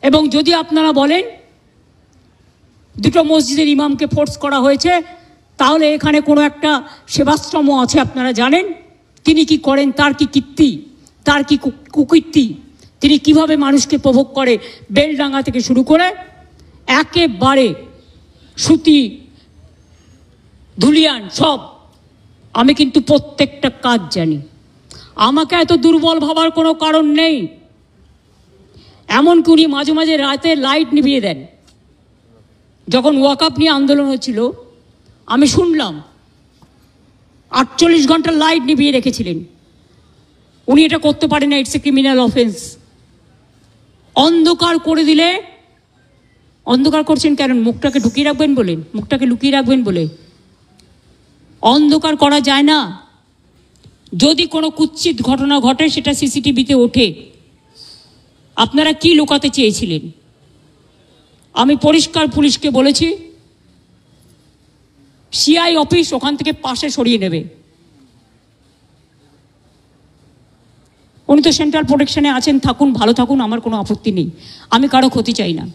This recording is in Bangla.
এবং যদি আপনারা বলেন দুটো মসজিদের ইমামকে ফোর্স করা হয়েছে, তাহলে এখানে কোনো একটা সেবাশ্রম আছে, আপনারা জানেন তিনি কি করেন, তার কি কীর্তি, তার কি কুকীর্তি, তিনি কিভাবে মানুষকে প্রভোগ করে, বেলডাঙ্গা থেকে শুরু করে একেবারে সুতি ধুলিয়ান সব। আমি কিন্তু প্রত্যেকটা কাজ জানি, আমাকে এত দুর্বল ভাবার কোনো কারণ নেই। এমনকি উনি মাঝে মাঝে রাতে লাইট নিভিয়ে দেন। যখন ওয়াকআপ নিয়ে আন্দোলন হচ্ছিল আমি শুনলাম 48 ঘন্টা লাইট নিভিয়ে রেখেছিলেন। উনি এটা করতে পারেন না, ইটস এ ক্রিমিনাল অফেন্স। অন্ধকার করে দিলে, অন্ধকার করছেন কেন? মুখটাকে ঢুকিয়ে রাখবেন বলে, মুখটাকে লুকিয়ে রাখবেন বলে? অন্ধকার করা যায় না। যদি কোনো কুৎসিত ঘটনা ঘটে সেটা সিসিটিভিতে ওঠে। আপনারা কি লুকাতে চেয়েছিলেন? আমি পরিষ্কার পুলিশকে বলেছি সিআই অফিস ওখান থেকে পাশে সরিয়ে নেবে। উনি তো সেন্ট্রাল প্রোটেকশনে আছেন, থাকুন, ভালো থাকুন, আমার কোনো আপত্তি নেই, আমি কারো ক্ষতি চাই না।